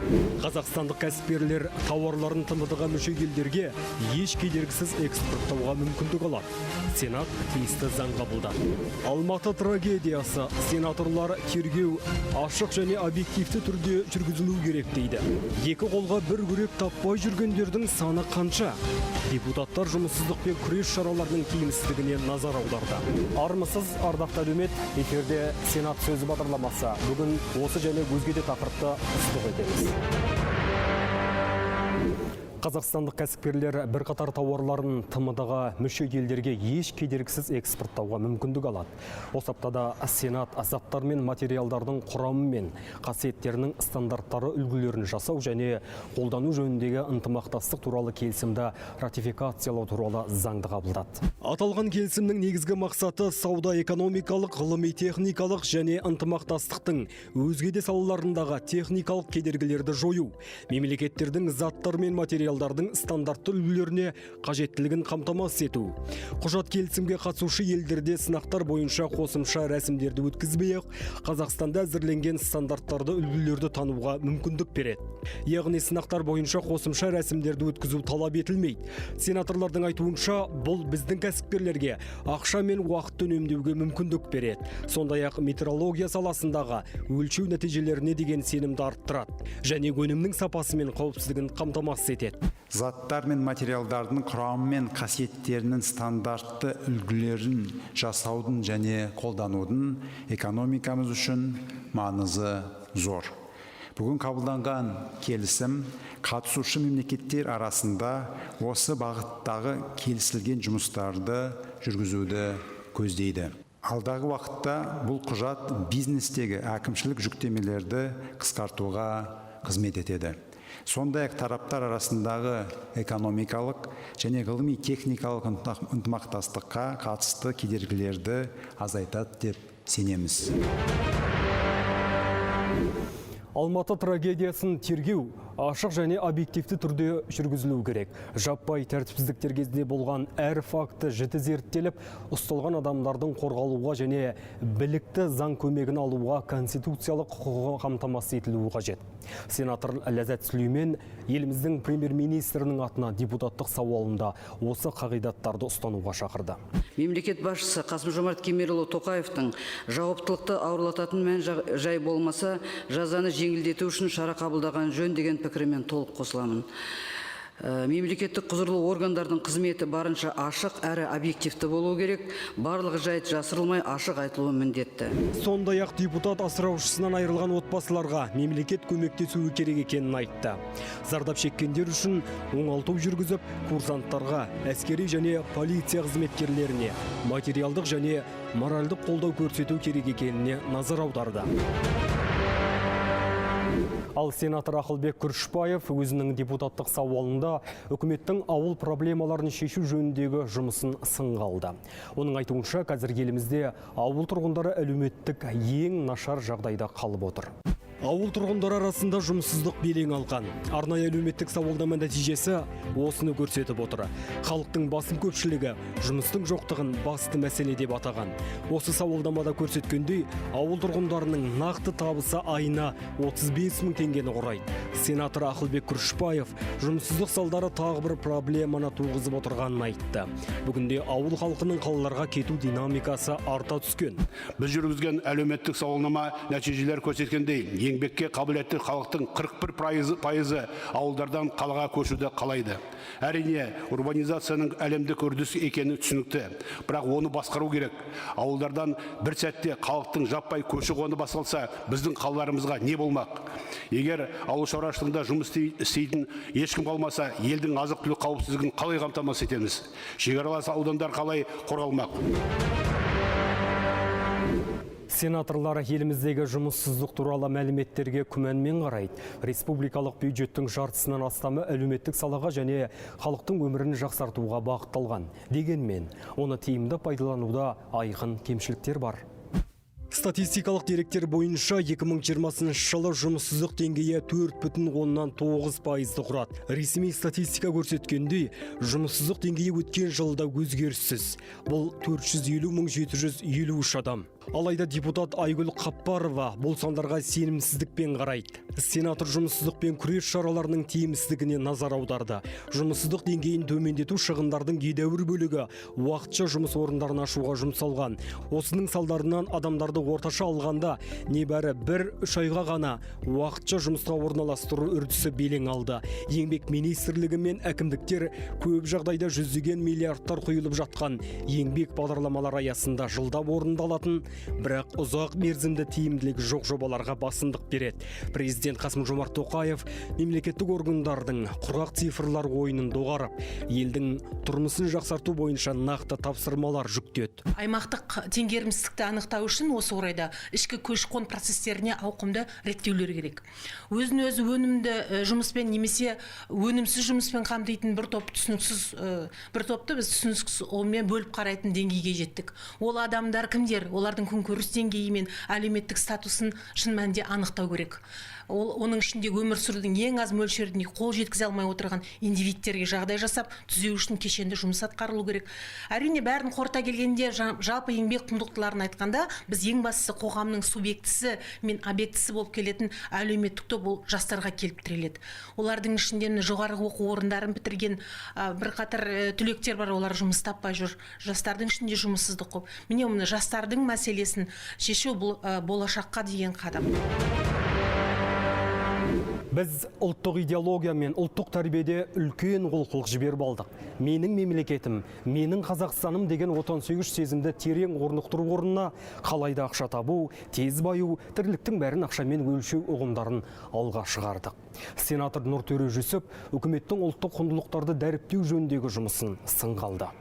Қазақстандық кәсіпкерлер тауарларын тмд-ға мүше елдерге еш кедергісіз экспорттауға мүмкіндік алады. Сенат тиісті заң қабылдады. Алматы трагедиясы. Сенаторлар тергеу ашық және объективті түрде жүргізілу керек дейді. Екі қолға бір күрек таппай жүргендердің саны қанша? Депутаттар жұмыссыздықпен күрес шараларының тиімсіздігіне назар аударды. Армысыз, ардақты әлеумет, эфирде Сенат сөзі бағдарламасы. Бүгін осы және өзге де тақырыпты ұсынып өтеміз. Қазақстандық кәсіпкерлер бірқатар тауарларын тмд-ға мүше елдерге еш кедергісіз экспорттауға мүмкіндік алады. Осы аптада Сенат заттар мен материалдардың құрамы мен қасиеттерінің стандарттары үлгілерін жасау және қолдану жөніндегі ынтымақтастық туралы келісімді ратификациялау туралы заңды қабылдады. Аталған келісімнің негізгі мақсаты сауда-экономикалық, ғылыми-техникалық және ынтымақтастықтың өзге де салаларындағы техникалық кедергілерді жою, мемлекеттердің заттар мен материалдардың стандартты үлгілеріне қажеттілігін қамтамасыз ету. Құжат келісімге қатысушы елдерде сынақтар бойынша қосымша рәсімдерді өткізбей-ақ, Қазақстанда әзірленген стандарттарды үлгілерді тануға мүмкіндік береді. Яғни сынақтар бойынша қосымша рәсімдерді өткізу талап етілмейді. Сенаторлардың айтуынша, бұл біздің кәсіпкерлерге ақша мен уақытты үнемдеуге мүмкіндік береді. Сондай-ақ метрология саласындағы өлшеу нәтижелеріне деген сенімді арттырады және өнімнің сапасы мен қауіпсіздігін қамтамасыз етеді. Заттар мен материалдардың құрамы мен қасиеттерінің стандартты үлгілерін жасаудың және қолданудың экономикамыз үшін маңызы зор. Бүгін қабылданған келісім қатысушы мемлекеттер арасында осы бағыттағы келісілген жұмыстарды жүргізуді көздейді. Алдағы уақытта бұл құжат бизнестегі әкімшілік жүктемелерді қысқартуға қызмет етеді. Сондай-ақ тараптар арасындағы экономикалық және ғылыми-техникалық ынтымақтастыққа қатысты кедергілерді азайтады деп сенеміз. Алматы трагедиясын тергеу ашық және объективті түрде жүргізілу керек. Жаппай тәртіпсіздіктер кезінде болған әр факті жіті зерттеліп, ұсталған адамдардың қорғалуға және білікті заң көмегін алуға конституциялық құқығы қамтамасыз етілуі қажет. Сенатор Ләззат Сүлеймен еліміздің премьер-министрінің атына депутаттық сауалында осы қағидаттарды ұстануға шақырды. Мемлекет басшысы Қасым-Жомарт Кемелұлы Тоқаевтың жауаптылықты ауырлататын мән жай болмаса, жазаны жеңілдету үшін шара қабылдаған жөн деген пікірімен толық қосыламын. Мемлекеттік құзырлы органдардың қызметі барынша ашық әрі объективті болу керек, барлығы жайт жасырылмай ашық айтылуы міндетті. Сондай-ақ депутат асыраушысынан айырылған отбасыларға мемлекет көмектесуі керек екенін айтты. Зардап шеккендер үшін оңалту жүргізіп, курсанттарға, әскери және полиция қызметкерлеріне материалдық және моральдық қолдау көрсету керек екеніне назар аударды. Ал сенатор Ақылбек Күрішбаев өзінің депутаттық сауалында үкіметтің ауыл проблемаларын шешу жөніндегі жұмысын сынға алды. Оның айтуынша, қазір елімізде ауыл тұрғындары әлеуметтік ең нашар жағдайда қалып отыр. Ауыл тұрғындары арасында жұмыссыздық белең алған. Арнайы әлеуметтік сауалнама нәтижесі осыны көрсетіп отыр. Халықтың басым көпшілігі жұмыстың жоқтығын басты мәселе деп атаған. Осы сауалнамада көрсеткендей, ауыл тұрғындарының нақты табысы айына 35 мың теңгені құрайды. Сенатор Ақылбек Күрішбаев жұмыссыздық салдары тағы бір проблеманы туғызып отырғанын айтты. Бүгінде ауыл халқының қалаларға кету динамикасы арта түскен. Біз жүргізген әлеуметтік сауалнама нәтижелер көрсеткендей, еңбекке қабілетті халықтың 41% ауылдардан қалаға көшуді қалайды. Әрине, урбанизацияның әлемдік үрдіс екені түсінікті, бірақ оны басқару керек. Ауылдардан бір сәтте халықтың жаппай көші-қоны басталса, біздің қалаларымызға не болмақ? Егер ауыл шаруашылығында жұмыс істейтін ешкім қалмаса, елдің азық-түлік қауіпсіздігін қалай қамтамасыз етеміз? Шекаралас аудандар қалай қорғалмақ? Сенаторлар еліміздегі жұмыссыздық туралы мәліметтерге күмәнмен қарайды. Республикалық бюджеттің жартысынан астамы әлеуметтік салаға және халықтың өмірін жақсартуға бағытталған. Дегенмен, оны тиімді пайдалануда айқын кемшіліктер бар. Статистикалық деректер бойынша 2020 жылы жұмыссыздық деңгейі 4,9% құрады. Ресми статистика көрсеткендей, жұмыссыздық деңгейі өткен жылда өзгеріссіз. Бұл 450 753 адам. Алайда депутат Айгүл Қаппарова бұл сандарға сенімсіздікпен қарайды. Сенатор жұмыссыздықпен күрес шараларының тиімсіздігіне назар аударды. Жұмыссыздық деңгейін төмендету шығындардың едәуір бөлігі уақытша жұмыс орындарын ашуға жұмсалған. Осының салдарынан адамдарды орташа алғанда небәрі 1-3 айға ғана уақытша жұмысқа орналастыру үрдісі белең алды. Еңбек министрлігі мен әкімдіктер көп жағдайда жүздеген миллиардтар құйылып жатқан еңбек бағдарламалар аясында жылдап орындалатын, бірақ ұзақ мерзімді тиімділік жоқ жобаларға басымдық береді. Президент Қасым-Жомарт Тоқаев мемлекеттік органдардың құрақ цифрлар ойынын доғарып, елдің тұрмысын жақсарту бойынша нақты тапсырмалар жүктеді. Аймақтық теңгерімсіздікті анықтау үшін осы орайда ішкі көші-қон процестеріне ауқымды реттеулер керек. Өзін-өзі өнімді жұмыспен немесе өнімсіз жұмыспен қамтитын бір топты біз түсініксіз олмен бөліп қарайтын деңгейге жеттік. Ол адамдар кімдер? Олардың күнкөріс деңгейі мен әлеуметтік статусын шын мәнінде анықтау керек. Оның ішінде өмір сүрудің ең аз мөлшеріне қол жеткізе алмай отырған индивидтерге жағдай жасап, түзеу үшін кешенді жұмыс атқарылу керек. Әрине бәрін қорыта келгенде жалпы еңбек құндылықтарын айтқанда, біз ең бастысы қоғамның субъектісі мен объектісі болып келетін әлеуметтік топ ол жастарға келіп тіреледі. Олардың ішінде жоғарғы оқу орындарын бітірген бірқатар түлектер бар, олар жұмыс таппай жүр. Жастардың ішінде жұмыссыздық көп. Міне жастардың мәселесін шешу бұл болашаққа деген қадам. Біз ұлттық идеология мен ұлттық тәрбиеде үлкен олқылық жіберіп алдық. Менің мемлекетім, менің Қазақстаным деген отансүйгіш сезімді терең орнықтыру орнына қалайда ақша табу, тез баю, тірліктің бәрін ақшамен өлшеу ұғымдарын алға шығардық. Сенатор Нұртөре Жүсіп үкіметтің ұлттық құндылықтарды дәріптеу жөніндегі жұмысын сынға алды.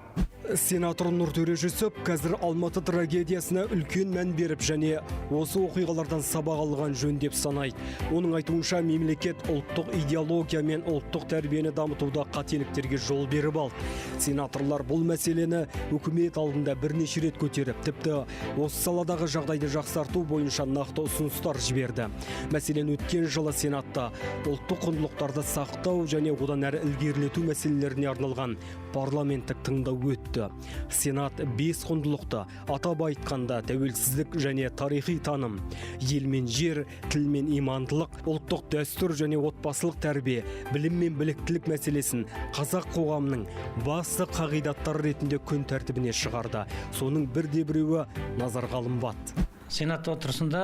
Сенатор Нұртөре Жүсіп қазір Алматы трагедиясына үлкен мән беріп және осы оқиғалардан сабақ алған жөн деп санайды. Оның айтуынша мемлекет ұлттық идеология мен ұлттық тәрбиені дамытуда қателіктерге жол беріп алды. Сенаторлар бұл мәселені үкімет алдында бірнеше рет көтеріп, тіпті осы саладағы жағдайды жақсарту бойынша нақты ұсыныстар жіберді. Мәселен, өткен жылы Сенатта ұлттық құндылықтарды сақтау және одан әрі ілгерілету мәселелеріне арналған парламенттік тыңдау өтті. Сенат 5 құндылықты атап айтқанда тәуелсіздік және тарихи таным, ел мен жер, тіл мен имандылық, ұлттық дәстүр және отбасылық тәрбие, білім мен біліктілік мәселесін қазақ қоғамының басты қағидаттары ретінде күн тәртібіне шығарды. Соның бірде-біреуі назарға алынбады. Сенат отырысында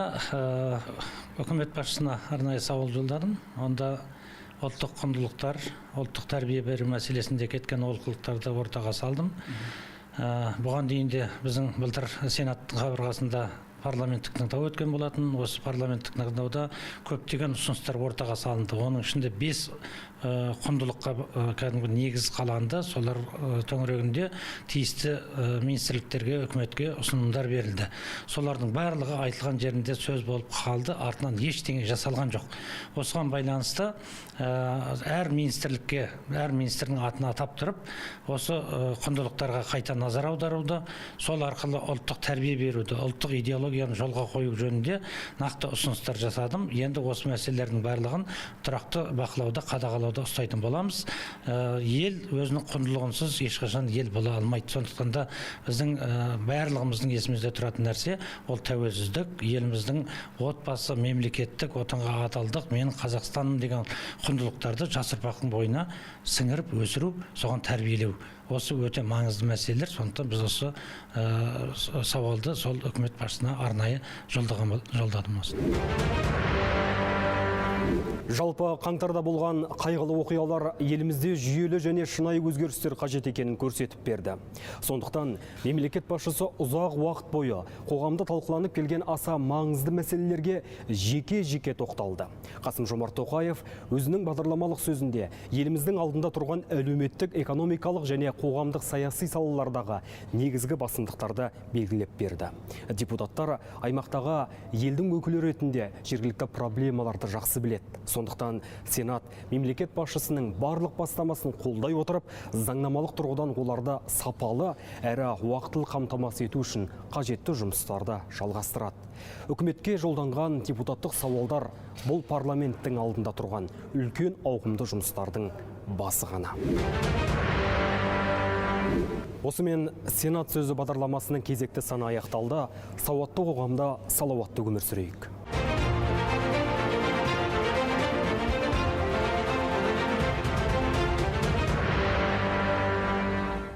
үкімет басшысына арнайы сауал жолдадым. Онда ұлттық құндылықтар, ұлттық тәрбие беру мәселесінде кеткен олқылықтарды ортаға салдым. Бұған дейін де біздің былтыр Сенаттың қабырғасында парламенттік тыңдау өткен болатын. Осы парламенттік тыңдауда көптеген ұсыныстар ортаға салынды. Оның ішінде 5 құндылыққа кәдімгі негіз қаланды. Солар төңірегінде тиісті министрліктерге, үкіметке ұсынымдар берілді. Солардың барлығы айтылған жерінде сөз болып қалды, артынан ештеңе жасалған жоқ. Осыған байланысты әр министрлікке, әр министрдің атын атап тұрып, осы құндылықтарға қайта назар аударуды, сол арқылы ұлттық тәрбие беруді, ұлттық идеологияны жолға қою жөнінде нақты ұсыныстар жасадым. Енді осы мәселелердің барлығын тұрақты бақылауда, қадағалауда ұстайтын боламыз. Ел өзінің құндылығынсыз ешқашан ел бола алмайды. Сондықтан да біздің барлығымыздың есімізде тұратын нәрсе ол тәуелсіздік, еліміздің отбасы, мемлекеттік, отанға адалдық, менің Қазақстаным деген құндылықтарды жас ұрпақтың бойына сіңіріп өсіру, соған тәрбиелеу. Осы өте маңызды мәселелер. Сондықтан біз осы сауалды сол үкімет басшысына арнайы жолдадым. Жалпы қаңтарда болған қайғылы оқиғалар елімізде жүйелі және шынайы өзгерістер қажет екенін көрсетіп берді. Сондықтан мемлекет басшысы ұзақ уақыт бойы қоғамда талқыланып келген аса маңызды мәселелерге жеке-жеке тоқталды. Қасым-Жомарт Тоқаев өзінің бағдарламалық сөзінде еліміздің алдында тұрған әлеуметтік, экономикалық және қоғамдық саяси салалардағы негізгі басымдықтарды белгілеп берді. Депутаттар аймақтағы елдің өкілі ретінде жергілікті проблемаларды жақсы біледі. Сондықтан Сенат мемлекет басшысының барлық бастамасын қолдай отырып, заңнамалық тұрғыдан оларды сапалы әрі уақытылы қамтамасыз ету үшін қажетті жұмыстарды жалғастырады. Үкіметке жолданған депутаттық сауалдар бұл парламенттің алдында тұрған үлкен ауқымды жұмыстардың басы ғана. Осымен Сенат сөзі бағдарламасының кезекті саны аяқталды. Сауатты қоғамда салауатты өмір сүрейік.